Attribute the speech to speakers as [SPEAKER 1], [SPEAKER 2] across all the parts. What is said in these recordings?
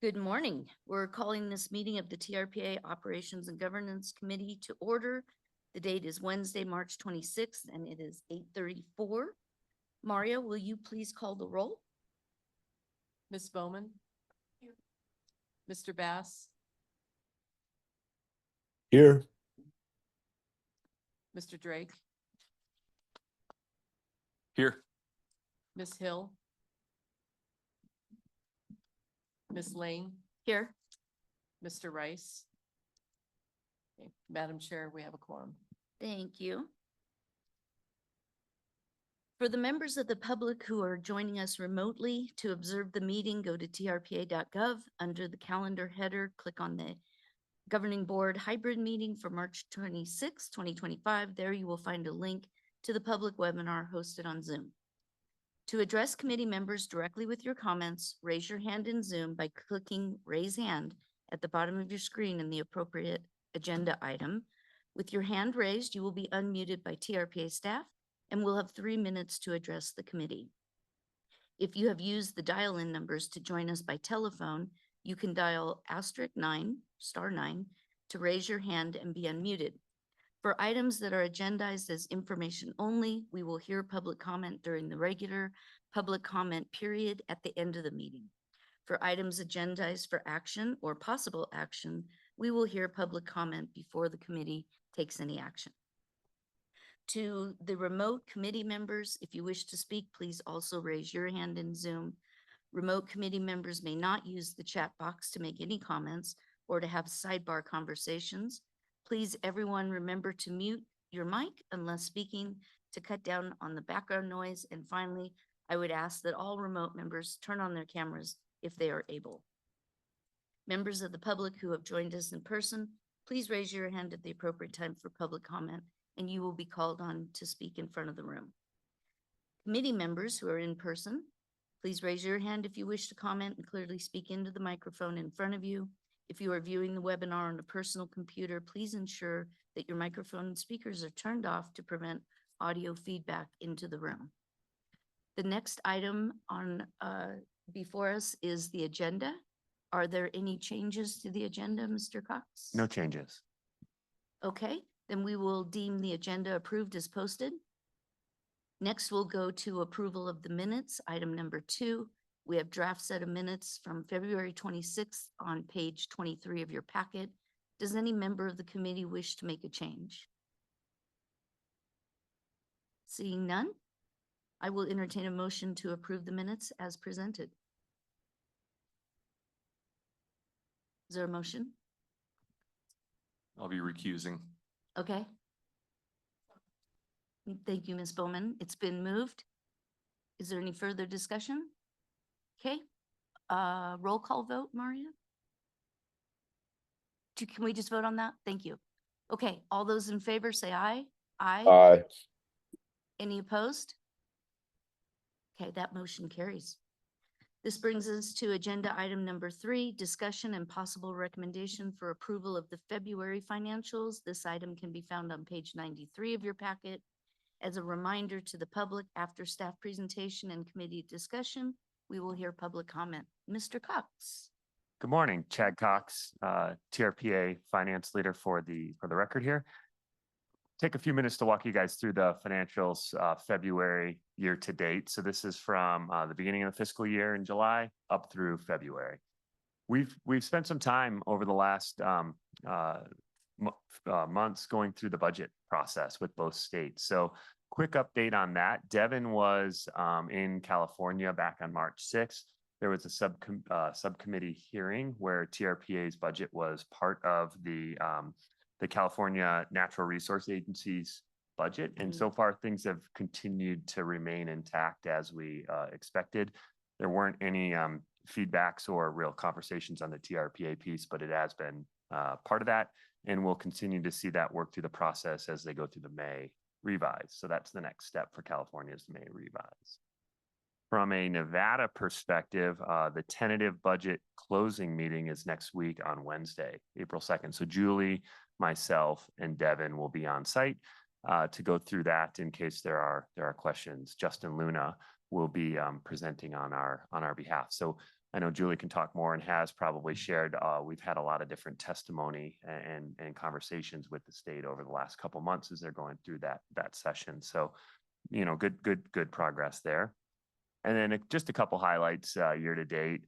[SPEAKER 1] Good morning. We're calling this meeting of the TRPA Operations and Governance Committee to order. The date is Wednesday, March 26th, and it is 8:34. Mario, will you please call the roll?
[SPEAKER 2] Ms. Bowman? Here. Mr. Bass?
[SPEAKER 3] Here.
[SPEAKER 2] Mr. Drake?
[SPEAKER 3] Here.
[SPEAKER 2] Ms. Hill? Ms. Lane?
[SPEAKER 1] Here.
[SPEAKER 2] Mr. Rice? Okay. Madam Chair, we have a quorum.
[SPEAKER 1] Thank you. For the members of the public who are joining us remotely to observe the meeting, go to trpa.gov. Under the calendar header, click on the Governing Board Hybrid Meeting for March 26, 2025. There you will find a link to the public webinar hosted on Zoom. To address committee members directly with your comments, raise your hand in Zoom by clicking Raise Hand at the bottom of your screen in the appropriate agenda item. With your hand raised, you will be unmuted by TRPA staff and will have 3 minutes to address the committee. If you have used the dial-in numbers to join us by telephone, you can dial *9 to raise your hand and be unmuted. For items that are agendized as information only, we will hear public comment during the regular public comment period at the end of the meeting. For items agendized for action or possible action, we will hear public comment before the committee takes any action. To the remote committee members, if you wish to speak, please also raise your hand in Zoom. Remote committee members may not use the chat box to make any comments or to have sidebar conversations. Please, everyone, remember to mute your mic unless speaking to cut down on the background noise. And finally, I would ask that all remote members turn on their cameras if they are able. Members of the public who have joined us in person, please raise your hand at the appropriate time for public comment, and you will be called on to speak in front of the room. Committee members who are in person, please raise your hand if you wish to comment and clearly speak into the microphone in front of you. If you are viewing the webinar on a personal computer, please ensure that your microphone and speakers are turned off to prevent audio feedback into the room. The next item on before us is the agenda. Are there any changes to the agenda, Mr. Cox?
[SPEAKER 3] No changes.
[SPEAKER 1] Okay, then we will deem the agenda approved as posted. Next, we'll go to approval of the minutes. Item number 2, we have draft set of minutes from February 26th on page 23 of your packet. Does any member of the committee wish to make a change? Seeing none, I will entertain a motion to approve the minutes as presented. Is there a motion?
[SPEAKER 3] I'll be recusing.
[SPEAKER 1] Okay. Thank you, Ms. Bowman. It's been moved. Is there any further discussion? Okay. Roll call vote, Maria? Can we just vote on that? Thank you. Okay. All those in favor say aye. Aye.
[SPEAKER 3] Aye.
[SPEAKER 1] Any opposed? Okay, that motion carries. This brings us to agenda item number 3, discussion and possible recommendation for approval of the February financials. This item can be found on page 93 of your packet. As a reminder to the public, after staff presentation and committee discussion, we will hear public comment. Mr. Cox.
[SPEAKER 3] Good morning, Chad Cox, TRPA finance leader for the record here. Take a few minutes to walk you guys through the financials February year to date. So this is from the beginning of the fiscal year in July up through February. We've spent some time over the last months going through the budget process with both states. So quick update on that. Devin was in California back on March 6th. There was a subcommittee hearing where TRPA's budget was part of the California Natural Resource Agency's budget. And so far things have continued to remain intact as we expected. There weren't any feedbacks or real conversations on the TRPA piece, but it has been part of that. And we'll continue to see that work through the process as they go through the May revise. So that's the next step for California's May revise. From a Nevada perspective, the tentative budget closing meeting is next week on Wednesday, April 2nd. So Julie, myself, and Devin will be on site to go through that in case there are questions. Justin Luna will be presenting on our behalf. So I know Julie can talk more and has probably shared. We've had a lot of different testimony and conversations with the state over the last couple months as they're going through that session. So, good progress there. And then just a couple highlights year to date.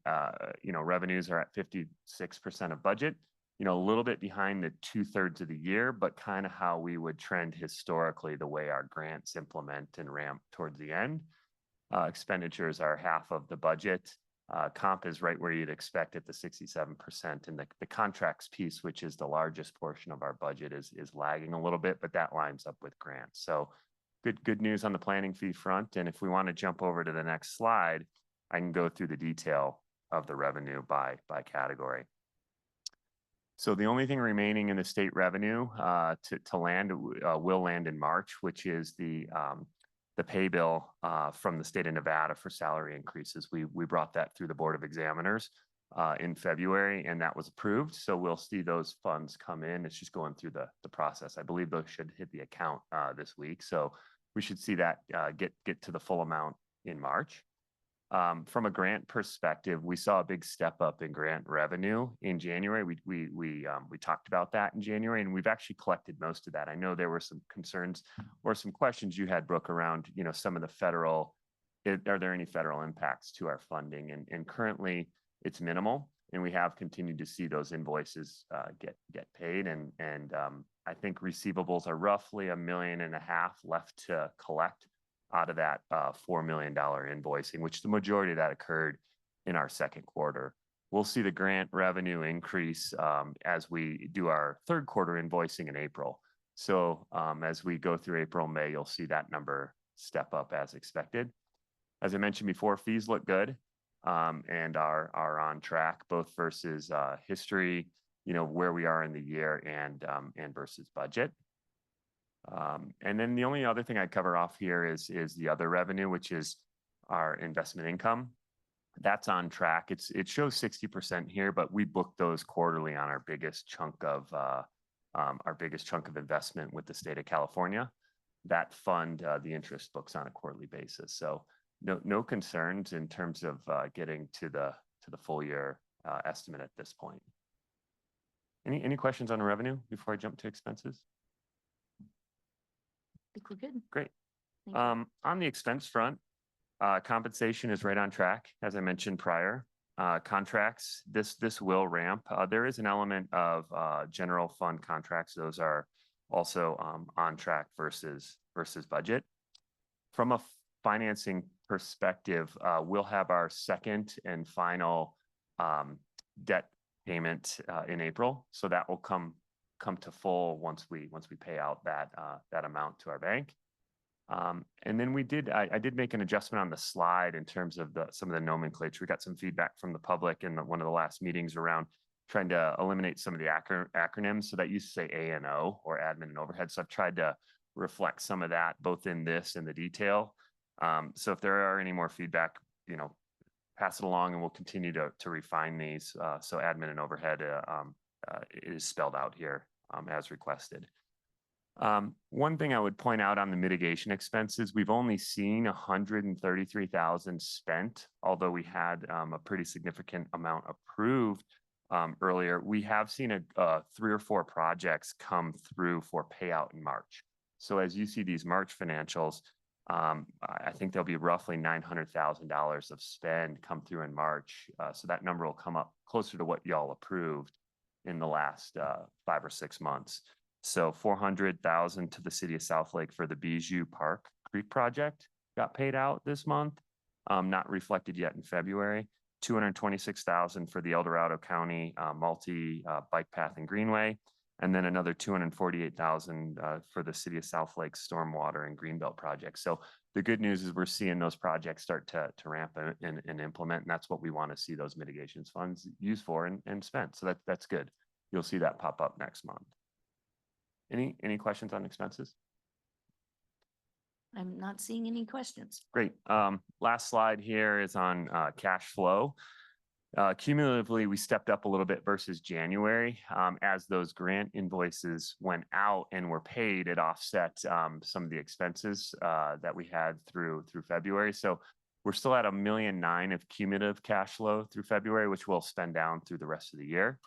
[SPEAKER 3] Revenues are at 56% of budget. A little bit behind the 2/3 of the year, but kind of how we would trend historically, the way our grants implement and ramp towards the end. Expenditures are half of the budget. Comp is right where you'd expect at the 67%. And the contracts piece, which is the largest portion of our budget, is lagging a little bit, but that lines up with grants. So good news on the planning fee front. And if we want to jump over to the next slide, I can go through the detail of the revenue by category. So the only thing remaining in the state revenue to land will land in March, which is the pay bill from the state of Nevada for salary increases. We brought that through the Board of Examiners in February, and that was approved. So we'll see those funds come in. It's just going through the process. I believe those should hit the account this week. So we should see that get to the full amount in March. From a grant perspective, we saw a big step up in grant revenue in January. We talked about that in January, and we've actually collected most of that. I know there were some concerns or some questions you had, Brooke, around some of the federal. Are there any federal impacts to our funding? And currently, it's minimal, and we have continued to see those invoices get paid. And I think receivables are roughly $1.5 million left to collect out of that $4 million invoicing, which the majority of that occurred in our second quarter. We'll see the grant revenue increase as we do our third quarter invoicing in April. So as we go through April, May, you'll see that number step up as expected. As I mentioned before, fees look good and are on track, both versus history, where we are in the year, and versus budget. And then the only other thing I'd cover off here is the other revenue, which is our investment income. That's on track. It shows 60% here, but we book those quarterly on our biggest chunk of investment with the state of California. That fund, the interest books on a quarterly basis. So no concerns in terms of getting to the full year estimate at this point. Any questions on revenue before I jump to expenses?
[SPEAKER 1] I think we're good.
[SPEAKER 3] Great.
[SPEAKER 1] Thank you.
[SPEAKER 3] On the expense front, compensation is right on track, as I mentioned prior. Contracts, this will ramp. There is an element of general fund contracts. Those are also on track versus budget. From a financing perspective, we'll have our second and final debt payment in April. So that will come to full once we pay out that amount to our bank. And then I did make an adjustment on the slide in terms of some of the nomenclature. We got some feedback from the public in one of the last meetings around trying to eliminate some of the acronyms. So that used to say A&O, or admin and overhead. So I've tried to reflect some of that both in this and the detail. So if there are any more feedback, pass it along, and we'll continue to refine these. So admin and overhead is spelled out here as requested. One thing I would point out on the mitigation expenses, we've only seen $133,000 spent, although we had a pretty significant amount approved earlier. We have seen 3 or 4 projects come through for payout in March. So as you see these March financials, I think there'll be roughly $900,000 of spend come through in March. So that number will come up closer to what y'all approved in the last 5 or 6 months. So $400,000 to the city of Southlake for the Bijou Park Creek project got paid out this month, not reflected yet in February. $226,000 for the El Dorado County multi bike path and greenway, and then another $248,000 for the city of Southlake stormwater and greenbelt project. So the good news is we're seeing those projects start to ramp and implement, and that's what we want to see those mitigations funds used for and spent. So that's good. You'll see that pop up next month. Any questions on expenses?
[SPEAKER 1] I'm not seeing any questions.
[SPEAKER 3] Great. Last slide here is on cash flow. Cumulatively, we stepped up a little bit versus January. As those grant invoices went out and were paid, it offset some of the expenses that we had through February. So We're still at 1.9 million of cumulative cash flow through February, which we'll spend down through the rest of the year.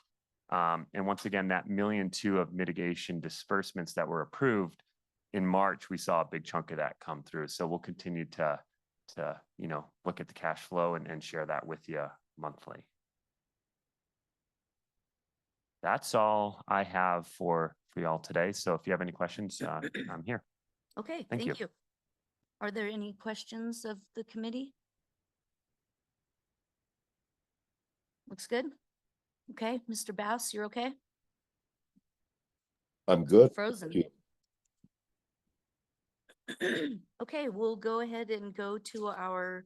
[SPEAKER 3] And once again, that 1.2 million of mitigation disbursements that were approved in March, we saw a big chunk of that come through. So we'll continue to look at the cash flow and share that with you monthly. That's all I have for y'all today. So if you have any questions, I'm here.
[SPEAKER 1] Okay,
[SPEAKER 3] Thank
[SPEAKER 1] thank
[SPEAKER 3] you.
[SPEAKER 1] you. Are there any questions of the committee? Looks good. Okay, Mr. Bass, you're okay?
[SPEAKER 4] I'm good.
[SPEAKER 1] Frozen.
[SPEAKER 4] you.
[SPEAKER 1] Okay, we'll go ahead and go to our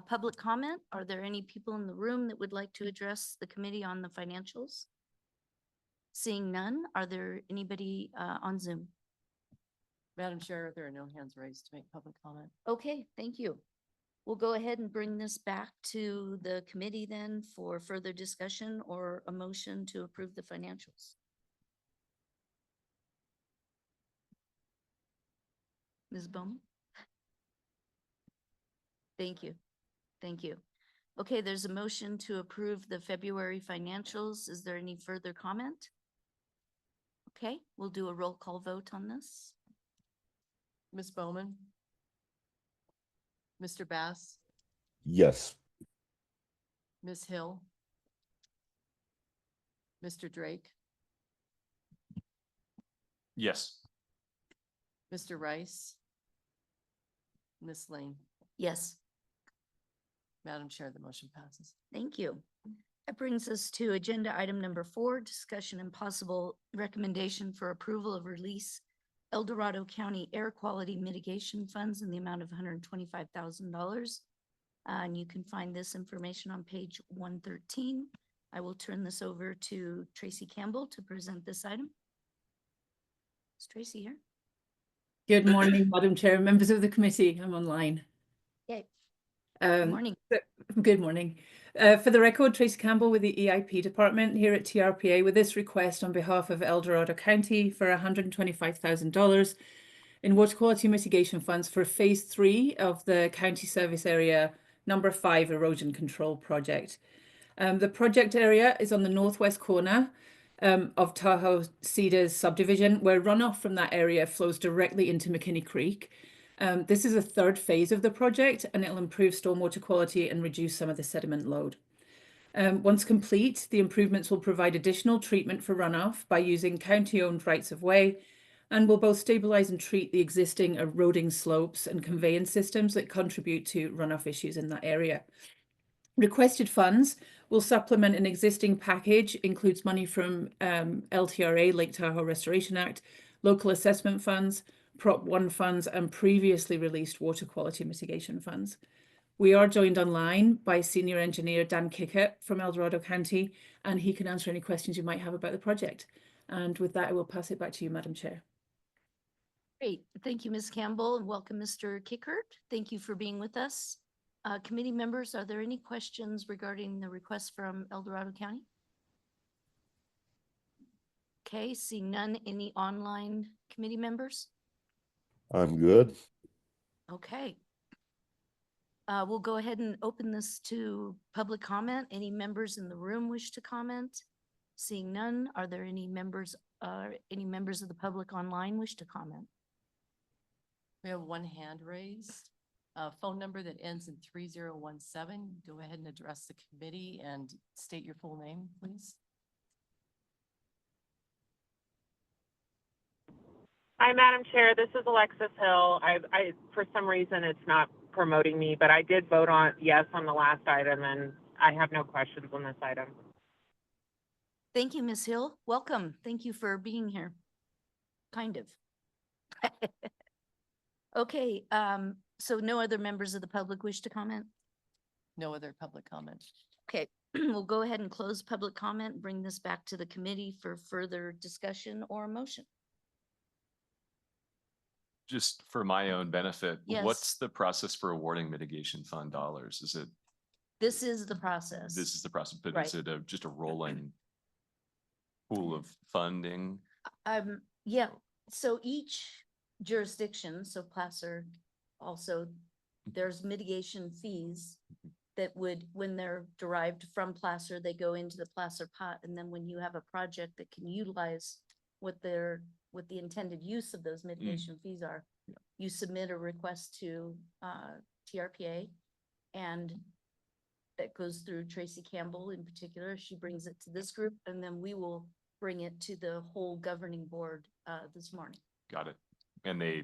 [SPEAKER 1] public comment. Are there any people in the room that would like to address the committee on the financials? Seeing none, are there anybody on Zoom?
[SPEAKER 2] Madam Chair, there are no hands raised to make public comment.
[SPEAKER 1] Okay, thank you. We'll go ahead and bring this back to the committee then for further discussion or a motion to approve the financials. Ms. Bowman? Thank you. Thank you. Okay, there's a motion to approve the February financials. Is there any further comment? Okay, we'll do a roll call vote on this.
[SPEAKER 2] Ms. Bowman? Mr. Bass?
[SPEAKER 4] Yes.
[SPEAKER 2] Ms. Hill? Mr. Drake?
[SPEAKER 3] Yes.
[SPEAKER 2] Mr. Rice? Ms. Lane?
[SPEAKER 1] Yes,
[SPEAKER 2] Madam Chair, the motion passes.
[SPEAKER 1] thank you. That brings us to agenda item number 4, discussion and possible recommendation for approval of release El Dorado County Air Quality Mitigation Funds in the amount of $125,000. And you can find this information on page 113. I will turn this over to Tracy Campbell to present this item. Is Tracy here?
[SPEAKER 5] Good morning, Madam Chair, members of the committee. I'm online.
[SPEAKER 1] Yay. Good morning.
[SPEAKER 5] Good morning. For the record, Tracy Campbell with the EIP department here at TRPA with this request on behalf of El Dorado County for $125,000 in water quality mitigation funds for phase 3 of the county service area number 5 erosion control project. The project area is on the northwest corner of Tahoe Cedars subdivision, where runoff from that area flows directly into McKinney Creek. This is a 3rd phase of the project, and it'll improve stormwater quality and reduce some of the sediment load. Once complete, the improvements will provide additional treatment for runoff by using county-owned rights-of-way, and will both stabilize and treat the existing eroding slopes and conveyance systems that contribute to runoff issues in that area. Requested funds will supplement an existing package, includes money from LTRA, Lake Tahoe Restoration Act, local assessment funds, Prop 1 funds, and previously released water quality mitigation funds. We are joined online by Senior Engineer Dan Kickett from El Dorado County, and he can answer any questions you might have about the project. And with that, I will pass it back to you, Madam Chair.
[SPEAKER 1] Great. Thank you, Ms. Campbell, and welcome, Mr. Kickert. Thank you for being with us. Committee members, are there any questions regarding the request from El Dorado County? Okay, see none. Any online committee members?
[SPEAKER 4] I'm good.
[SPEAKER 1] Okay. We'll go ahead and open this to public comment. Any members in the room wish to comment? Seeing none, are there any members of the public online wish to comment?
[SPEAKER 2] We have one hand raised. Phone number that ends in 3017. Go ahead and address the committee and state your full name, please.
[SPEAKER 6] Hi, Madam Chair. This is Alexis Hill. For some reason, it's not promoting me, but I did vote on yes on the last item, and I have no questions on this item.
[SPEAKER 1] Thank you, Ms. Hill. Welcome. Thank you for being here. Kind of. Okay, so no other members of the public wish to comment?
[SPEAKER 2] No other public comment.
[SPEAKER 1] Okay, we'll go ahead and close public comment, bring this back to the committee for further discussion or motion.
[SPEAKER 7] Just for my own benefit,
[SPEAKER 1] Yes.
[SPEAKER 7] what's the process for awarding mitigation fund dollars? Is it,
[SPEAKER 1] This is the process.
[SPEAKER 7] this is the process, but
[SPEAKER 1] Right.
[SPEAKER 7] is it just a rolling pool of funding?
[SPEAKER 1] Yeah, so each jurisdiction, so Placer also there's mitigation fees that would, when they're derived from placer, they go into the placer pot. And then when you have a project that can utilize what the intended use of those mitigation fees are, you submit a request to TRPA, and that goes through Tracy Campbell in particular. She brings it to this group, and then we will bring it to the whole governing board this morning.
[SPEAKER 7] Got it. And they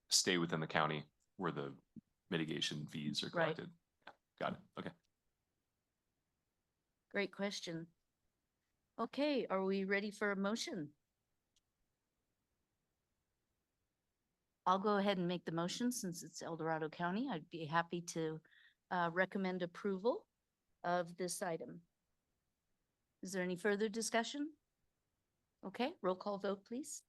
[SPEAKER 7] stay within the county where the mitigation fees are
[SPEAKER 1] Right.
[SPEAKER 7] collected. Got it. Okay.
[SPEAKER 1] Great question. Okay, are we ready for a motion? I'll go ahead and make the motion since it's El Dorado County. I'd be happy to recommend approval of this item. Is there any further discussion? Okay, roll call vote, please.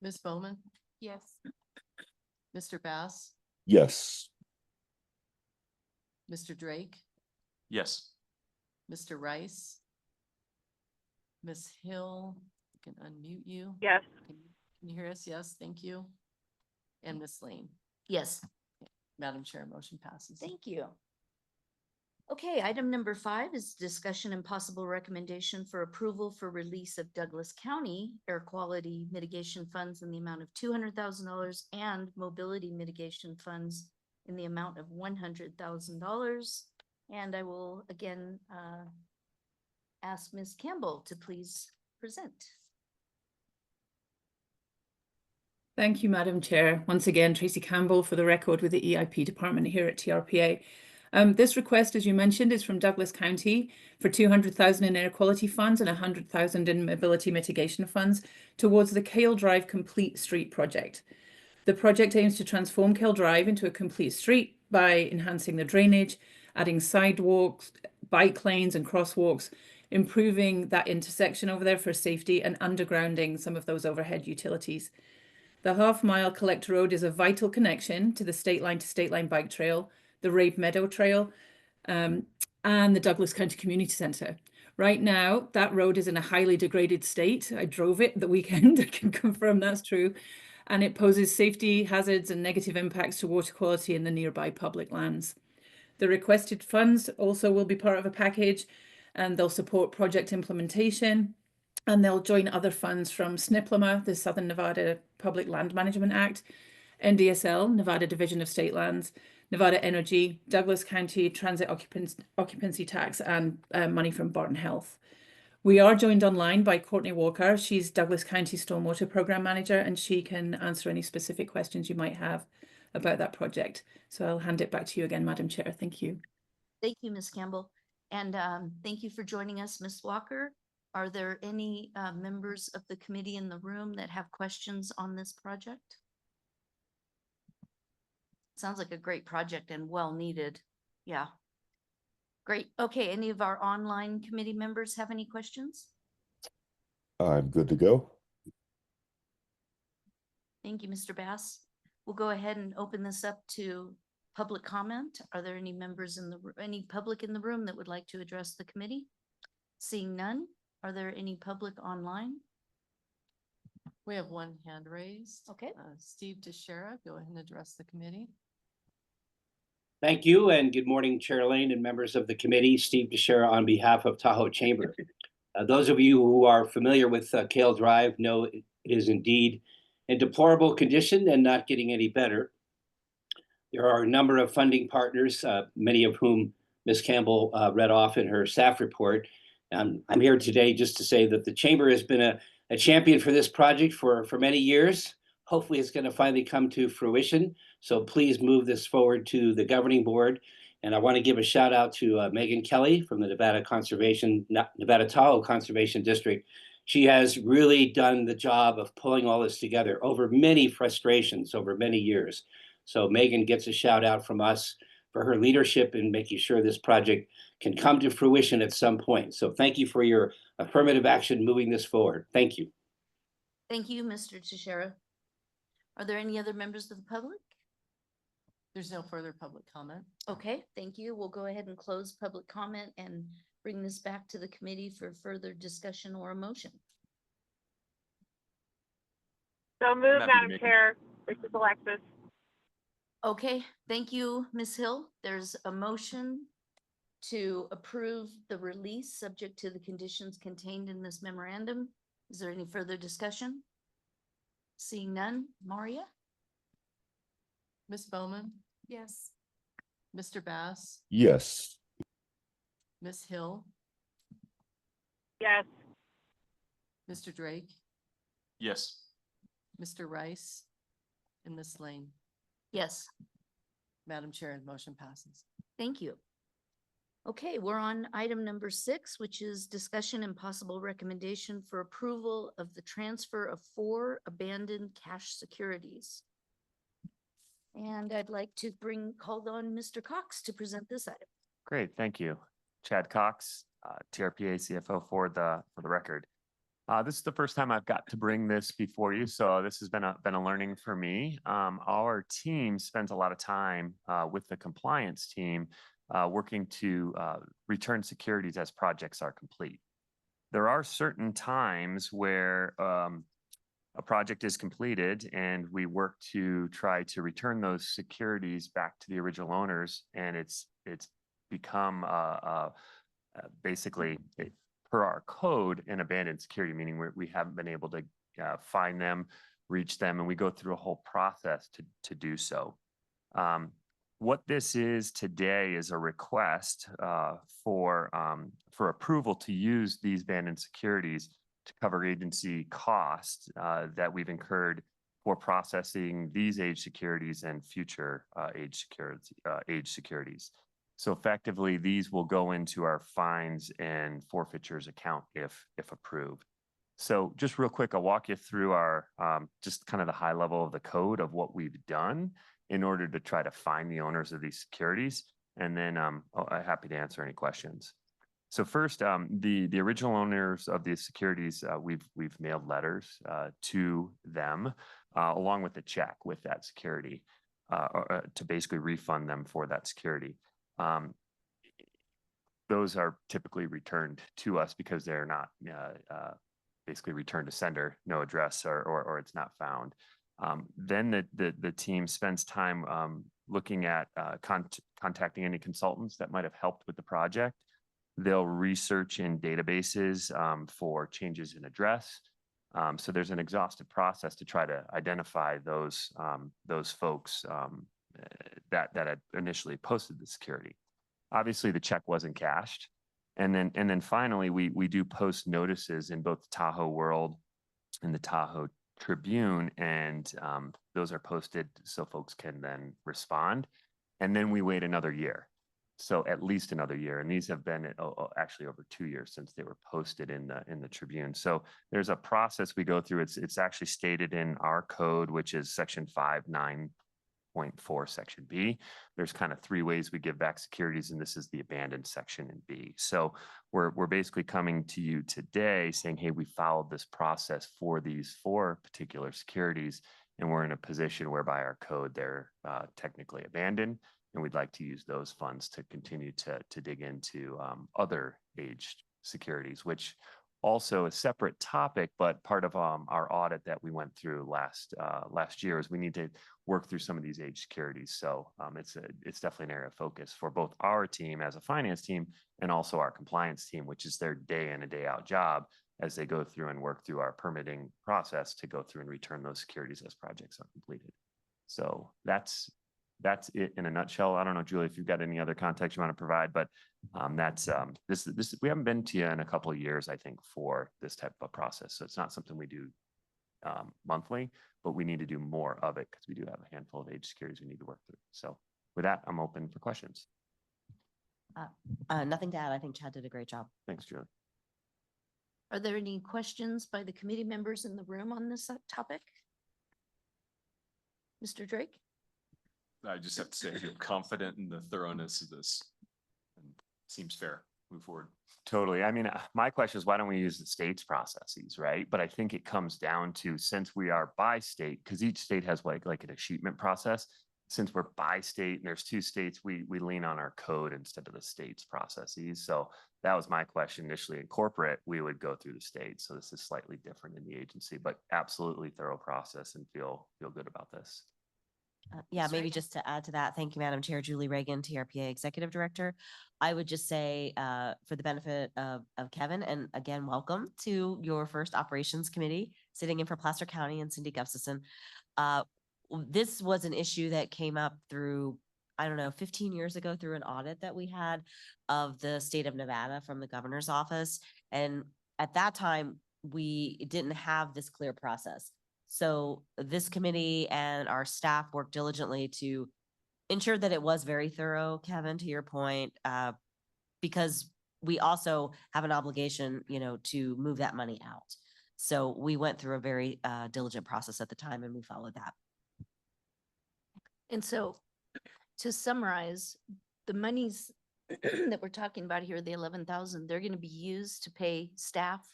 [SPEAKER 2] Ms. Bowman,
[SPEAKER 1] Yes.
[SPEAKER 2] Mr. Bass,
[SPEAKER 4] Yes.
[SPEAKER 2] Mr. Drake,
[SPEAKER 7] Yes.
[SPEAKER 2] Mr. Rice, Ms. Hill, I can unmute you.
[SPEAKER 6] Yes.
[SPEAKER 2] Can you hear us? Yes, thank you. And Ms. Lane.
[SPEAKER 1] Yes.
[SPEAKER 2] Madam Chair, motion passes.
[SPEAKER 1] Thank you. Okay, item number 5 is discussion and possible recommendation for approval for release of Douglas County air quality mitigation funds in the amount of $200,000 and mobility mitigation funds in the amount of $100,000. And I will again ask Ms. Campbell to please present.
[SPEAKER 5] Thank you, Madam Chair. Once again, Tracy Campbell for the record with the EIP department here at TRPA. This request, as you mentioned, is from Douglas County for $200,000 in air quality funds and $100,000 in mobility mitigation funds towards the Kale Drive Complete Street project. The project aims to transform Kale Drive into a complete street by enhancing the drainage, adding sidewalks, bike lanes and crosswalks, improving that intersection over there for safety, and undergrounding some of those overhead utilities. The half-mile collector road is a vital connection to the state line to state line bike trail, the Rave Meadow Trail, and the Douglas County Community Centre. Right now, that road is in a highly degraded state. I drove it the weekend. I can confirm that's true. And it poses safety hazards and negative impacts to water quality in the nearby public lands. The requested funds also will be part of a package, and they'll support project implementation, and they'll join other funds from SNPLMA, the Southern Nevada Public Land Management Act, NDSL, Nevada Division of State Lands, Nevada Energy, Douglas County Transit Occupancy Tax, and money from Barton Health. We are joined online by Courtney Walker. She's Douglas County Stormwater Program Manager, and she can answer any specific questions you might have about that project. So I'll hand it back to you again, Madam Chair. Thank you.
[SPEAKER 1] Thank you, Ms. Campbell. And thank you for joining us, Ms. Walker. Are there any members of the committee in the room that have questions on this project? Sounds like a great project and well needed. Yeah. Great. Okay, any of our online committee members have any questions?
[SPEAKER 4] I'm good to go.
[SPEAKER 1] Thank you, Mr. Bass. We'll go ahead and open this up to public comment. Are there any members in the, any public in the room that would like to address the committee? Seeing none, are there any public online?
[SPEAKER 2] We have one hand raised.
[SPEAKER 1] Okay.
[SPEAKER 2] Steve Teixeira, go ahead and address the committee.
[SPEAKER 8] Thank you, and good morning, Chair Lane and members of the committee. Steve Teixeira on behalf of Tahoe Chamber. Those of you who are familiar with Kale Drive know it is indeed in deplorable condition and not getting any better. There are a number of funding partners, many of whom Ms. Campbell read off in her staff report. I'm here today just to say that the Chamber has been a champion for this project for many years. Hopefully it's going to finally come to fruition. So please move this forward to the governing board. And I want to give a shout out to Megan Kelly from the Nevada Tahoe Conservation District. She has really done the job of pulling all this together over many frustrations over many years. So Megan gets a shout out from us for her leadership in making sure this project can come to fruition at some point. So thank you for your affirmative action moving this forward. Thank you.
[SPEAKER 1] Thank you, Mr. Teixeira. Are there any other members of the public?
[SPEAKER 2] There's no further public comment.
[SPEAKER 1] Okay, thank you. We'll go ahead and close public comment and bring this back to the committee for further discussion or a motion.
[SPEAKER 6] So move,
[SPEAKER 7] Happy to
[SPEAKER 6] Madam
[SPEAKER 7] make-
[SPEAKER 6] Chair. This is Alexis.
[SPEAKER 1] Okay, thank you, Ms. Hill. There's a motion to approve the release subject to the conditions contained in this memorandum. Is there any further discussion? Seeing none, Maria?
[SPEAKER 2] Ms. Bowman? Yes. Mr. Bass?
[SPEAKER 4] Yes.
[SPEAKER 2] Ms. Hill?
[SPEAKER 6] Yes.
[SPEAKER 2] Mr. Drake?
[SPEAKER 7] Yes.
[SPEAKER 2] Mr. Rice? And Ms. Lane?
[SPEAKER 1] Yes,
[SPEAKER 2] Madam Chair, the motion passes.
[SPEAKER 1] thank you. Okay, we're on item number 6, which is discussion and possible recommendation for approval of the transfer of 4 abandoned cash securities. And I'd like to call on Mr. Cox to present this item.
[SPEAKER 3] Great, thank you. Chad Cox, TRPA CFO for the record. This is the first time I've got to bring this before you, so this has been a learning for me. Our team spends a lot of time with the compliance team working to return securities as projects are complete. There are certain times where a project is completed and we work to try to return those securities back to the original owners, and it's become basically per our code an abandoned security, meaning we haven't been able to find them, reach them, and we go through a whole process to do so. What this is today is a request for approval to use these abandoned securities to cover agency costs that we've incurred for processing these age securities and future age securities. So effectively, these will go into our fines and forfeitures account if approved. So just real quick, I'll walk you through our just kind of the high level of the code of what we've done in order to try to find the owners of these securities, and then I'm happy to answer any questions. So first, the original owners of these securities, we've mailed letters to them along with a check with that security to basically refund them for that security. Those are typically returned to us because they're not basically returned to sender, no address, or it's not found. Then the team spends time looking at contacting any consultants that might have helped with the project. They'll research in databases for changes in address. So there's an exhaustive process to try to identify those folks that had initially posted the security. Obviously, the check wasn't cashed. And then finally, we do post notices in both the Tahoe World and the Tahoe Tribune, and those are posted so folks can then respond. And then we wait another year. So at least another year. And these have been actually over 2 years since they were posted in the Tribune. So there's a process we go through. It's actually stated in our code, which is section 5.9.4 section B. There's kind of 3 ways we give back securities, and this is the abandoned section in B. So we're basically coming to you today saying, hey, we followed this process for these 4 particular securities, and we're in a position whereby our code, they're technically abandoned, and we'd like to use those funds to continue to dig into other aged securities, which also a separate topic, but part of our audit that we went through last year is we need to work through some of these age securities. So it's definitely an area of focus for both our team as a finance team and also our compliance team, which is their day in and day out job as they go through and work through our permitting process to go through and return those securities as projects are completed. So that's it in a nutshell. I don't know, Julie, if you've got any other context you want to provide, but this we haven't been to you in a couple of years, I think, for this type of process. So it's not something we do monthly, but we need to do more of it because we do have a handful of age securities we need to work through. So with that, I'm open for questions.
[SPEAKER 9] Nothing to add. I think Chad did a great job.
[SPEAKER 3] Thanks, Julie.
[SPEAKER 1] Are there any questions by the committee members in the room on this topic? Mr. Drake?
[SPEAKER 7] I just have to say, I feel confident in the thoroughness of this. And seems fair. Move forward.
[SPEAKER 3] Totally. I mean, my question is, why don't we use the state's processes, right? But I think it comes down to, since we are by state, because each state has like an achievement process. Since we're by state and there's 2 states, we lean on our code instead of the state's processes. So that was my question initially. In corporate, we would go through the state. So this is slightly different in the agency, but absolutely thorough process and feel good about this.
[SPEAKER 9] Yeah,
[SPEAKER 1] Ms.
[SPEAKER 9] maybe
[SPEAKER 1] Reagan?
[SPEAKER 9] just to add to that, thank you, Madam Chair, Julie Reagan, TRPA Executive Director. I would just say, for the benefit of Kevin, and again, welcome to your first Operations Committee, sitting in for Placer County and Cindy Gustafson. This was an issue that came up through, I don't know, 15 years ago through an audit that we had of the state of Nevada from the governor's office. And at that time, we didn't have this clear process. So this committee and our staff worked diligently to ensure that it was very thorough, Kevin, to your point, because we also have an obligation, to move that money out. So we went through a very diligent process at the time and we followed that.
[SPEAKER 1] And so to summarize, the monies that we're talking about here, the 11,000, they're going to be used to pay staff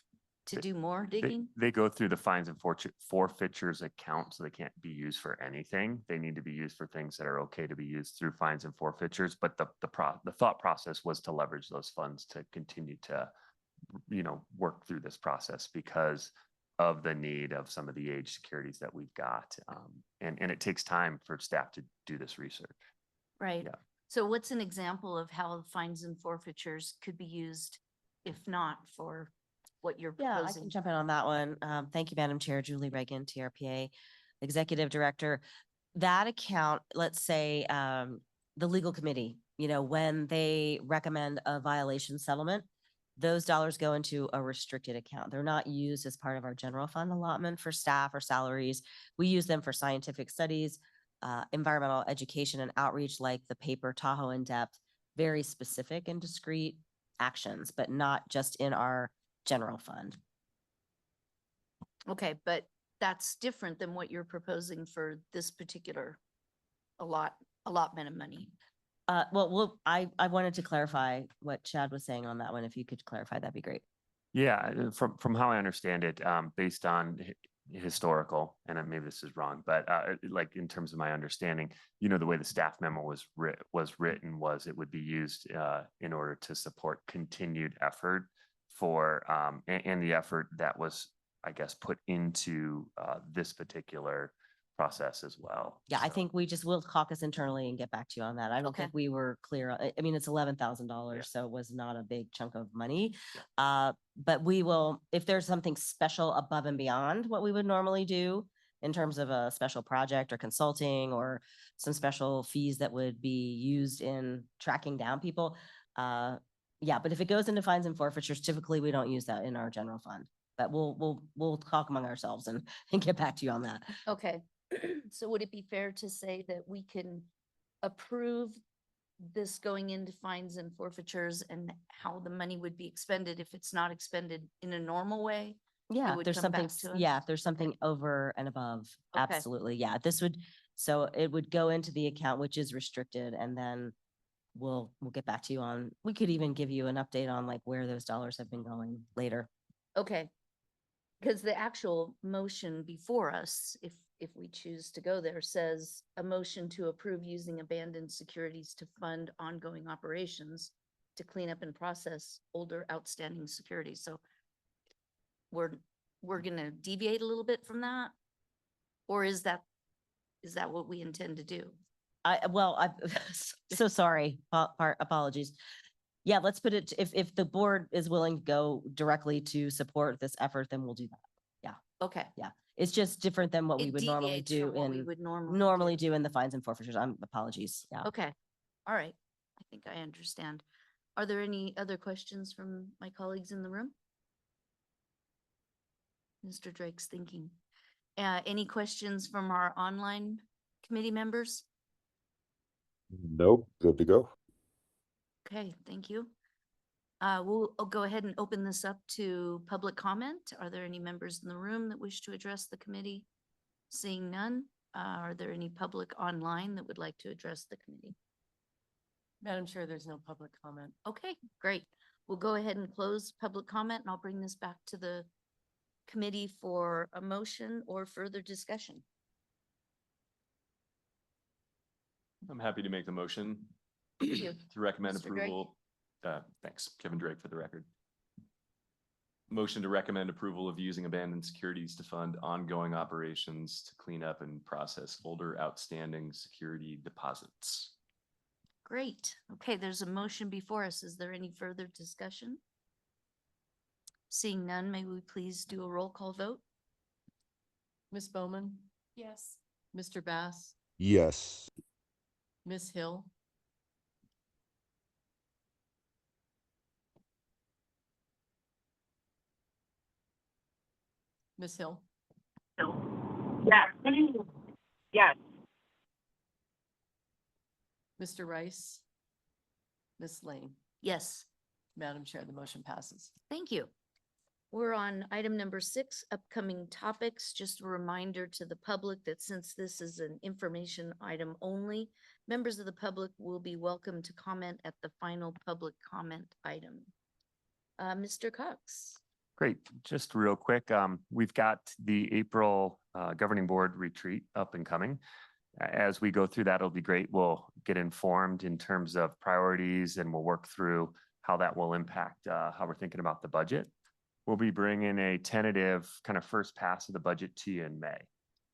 [SPEAKER 1] to do more digging?
[SPEAKER 3] They go through the fines and forfeitures account, so they can't be used for anything. They need to be used for things that are okay to be used through fines and forfeitures. But the thought process was to leverage those funds to continue to, work through this process because of the need of some of the age securities that we've got. And it takes time for staff to do this research.
[SPEAKER 1] Right.
[SPEAKER 3] Yeah.
[SPEAKER 1] So what's an example of how fines and forfeitures could be used, if not for what you're
[SPEAKER 9] Yeah, I
[SPEAKER 1] proposing?
[SPEAKER 9] can jump in on that one. Thank you, Madam Chair, Julie Reagan, TRPA Executive Director. That account, let's say, the legal committee, when they recommend a violation settlement, those dollars go into a restricted account. They're not used as part of our general fund allotment for staff or salaries. We use them for scientific studies, environmental education and outreach, like the paper Tahoe in Depth, very specific and discrete actions, but not just in our general fund.
[SPEAKER 1] Okay, but that's different than what you're proposing for this particular allotment of money.
[SPEAKER 9] I wanted to clarify what Chad was saying on that one. If you could clarify, that'd be great.
[SPEAKER 3] Yeah, from how I understand it, based on historical, and maybe this is wrong, but like in terms of my understanding, the way the staff memo was written was it would be used in order to support continued effort for and the effort that was, I guess, put into this particular process as well.
[SPEAKER 9] Yeah, I
[SPEAKER 3] So,
[SPEAKER 9] think we'll caucus internally and get back to you on that. I don't
[SPEAKER 1] Okay.
[SPEAKER 9] think we were clear. I mean, it's $11,000, so it was not a big chunk of money.
[SPEAKER 3] Yeah.
[SPEAKER 9] But we will, if there's something special above and beyond what we would normally do in terms of a special project or consulting or some special fees that would be used in tracking down people. Yeah, but if it goes into fines and forfeitures, typically we don't use that in our general fund. But we'll talk among ourselves and get back to you on that.
[SPEAKER 1] Okay. So would it be fair to say that we can approve this going into fines and forfeitures and how the money would be expended if it's not expended in a normal way?
[SPEAKER 9] Yeah,
[SPEAKER 1] would
[SPEAKER 9] if there's
[SPEAKER 1] come
[SPEAKER 9] something,
[SPEAKER 1] back to us?
[SPEAKER 9] yeah, if there's something over and above,
[SPEAKER 1] Okay.
[SPEAKER 9] absolutely, yeah, so it would go into the account, which is restricted, and then we'll get back to you on, we could even give you an update on like where those dollars have been going later.
[SPEAKER 1] Okay. Because the actual motion before us, if we choose to go there, says a motion to approve using abandoned securities to fund ongoing operations to clean up and process older outstanding securities. So we're gonna deviate a little bit from that? Or is that what we intend to do?
[SPEAKER 9] I'm so sorry, apologies. Yeah, let's put it, if the board is willing to go directly to support this effort, then we'll do that.
[SPEAKER 1] Okay.
[SPEAKER 9] Yeah, it's just different than what we
[SPEAKER 1] It
[SPEAKER 9] would normally
[SPEAKER 1] deviates
[SPEAKER 9] do
[SPEAKER 1] from what we
[SPEAKER 9] in,
[SPEAKER 1] would
[SPEAKER 9] normally do in the fines and forfeitures. Apologies, yeah.
[SPEAKER 1] Okay, all right. I think I understand. Are there any other questions from my colleagues in the room? Mr. Drake's thinking. Any questions from our online committee members?
[SPEAKER 4] Nope, good to go.
[SPEAKER 1] Okay, thank you. I'll go ahead and open this up to public comment. Are there any members in the room that wish to address the committee? Seeing none, are there any public online that would like to address the committee?
[SPEAKER 2] Madam Chair, there's no public comment.
[SPEAKER 1] Okay, great. We'll go ahead and close public comment and I'll bring this back to the committee for a motion or further discussion.
[SPEAKER 7] I'm happy to make the motion
[SPEAKER 1] Thank you.
[SPEAKER 7] to recommend
[SPEAKER 1] Mr. Drake.
[SPEAKER 7] approval. Thanks, Kevin Drake for the record. Motion to recommend approval of using abandoned securities to fund ongoing operations to clean up and process older outstanding security deposits.
[SPEAKER 1] Great. Okay, there's a motion before us. Is there any further discussion? Seeing none, may we please do a roll call vote?
[SPEAKER 2] Ms. Bowman? Yes. Mr. Bass?
[SPEAKER 4] Yes.
[SPEAKER 2] Ms. Hill? Ms. Hill?
[SPEAKER 6] Yes. Yes.
[SPEAKER 2] Mr. Rice? Ms. Lane?
[SPEAKER 1] Yes.
[SPEAKER 2] Madam Chair, the motion passes.
[SPEAKER 1] Thank you. We're on item number 6, upcoming topics. Just a reminder to the public that since this is an information item only, members of the public will be welcome to comment at the final public comment item. Mr. Cox.
[SPEAKER 3] Great. Just real quick, we've got the April governing board retreat up and coming. As we go through that, it'll be great. We'll get informed in terms of priorities and we'll work through how that will impact how we're thinking about the budget. We'll be bringing a tentative kind of first pass of the budget to you in May,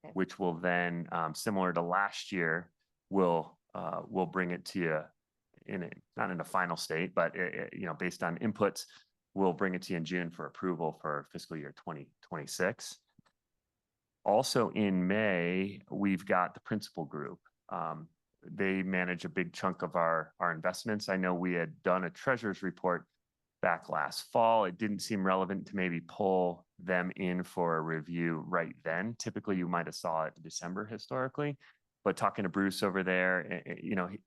[SPEAKER 1] Okay.
[SPEAKER 3] which will then, similar to last year, we'll bring it to you not in a final state, but based on inputs, we'll bring it to you in June for approval for fiscal year 2026. Also in May, we've got the principal group. They manage a big chunk of our investments. I know we had done a treasurer's report back last fall. It didn't seem relevant to maybe pull them in for a review right then. Typically, you might have saw it in December historically, but talking to Bruce over there,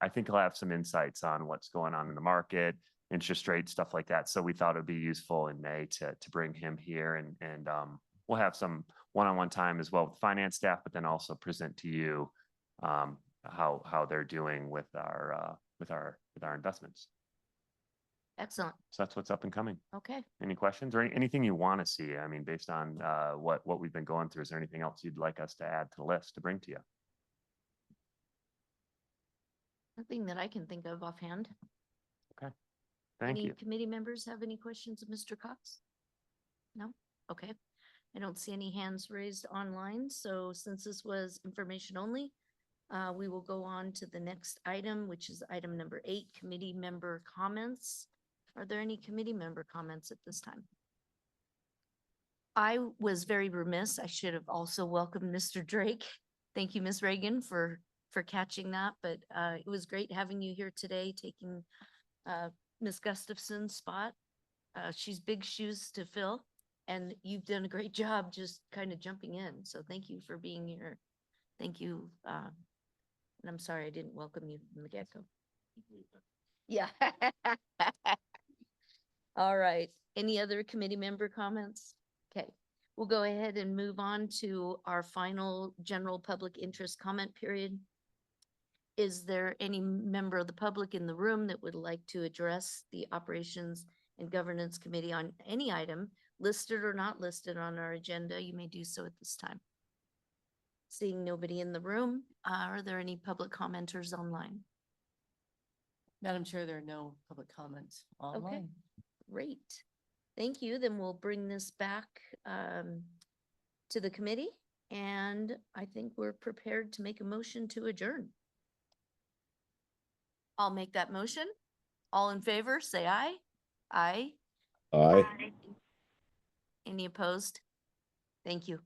[SPEAKER 3] I think he'll have some insights on what's going on in the market, interest rates, stuff like that. So we thought it'd be useful in May to bring him here and we'll have some one-on-one time as well with finance staff, but then also present to you how they're doing with our investments.
[SPEAKER 1] Excellent.
[SPEAKER 3] So that's what's up and coming.
[SPEAKER 1] Okay.
[SPEAKER 3] Any questions or anything you want to see? I mean, based on what we've been going through, is there anything else you'd like us to add to the list to bring to you?
[SPEAKER 1] Nothing that I can think of offhand.
[SPEAKER 3] Thank
[SPEAKER 1] Any
[SPEAKER 3] you.
[SPEAKER 1] committee members have any questions of Mr. Cox? No? Okay. I don't see any hands raised online, so since this was information only, we will go on to the next item, which is item number 8, committee member comments. Are there any committee member comments at this time? I was very remiss. I should have also welcomed Mr. Drake. Thank you, Ms. Reagan, for catching that, but it was great having you here today, taking Ms. Gustafson's spot. She's big shoes to fill, and you've done a great job just kind of jumping in. So thank you for being here. Thank you. And I'm sorry I didn't welcome you from the get-go. Yeah. All right. Any other committee member comments? Okay, we'll go ahead and move on to our final general public interest comment period. Is there any member of the public in the room that would like to address the Operations and Governance Committee on any item listed or not listed on our agenda? You may do so at this time. Seeing nobody in the room, are there any public commenters online?
[SPEAKER 2] Madam Chair, there are no public comments online.
[SPEAKER 1] Great. Thank you. Then we'll bring this back to the committee, and I think we're prepared to make a motion to adjourn. I'll make that motion. All in favor, say aye. Aye.
[SPEAKER 4] Aye.
[SPEAKER 1] Any opposed? Thank you.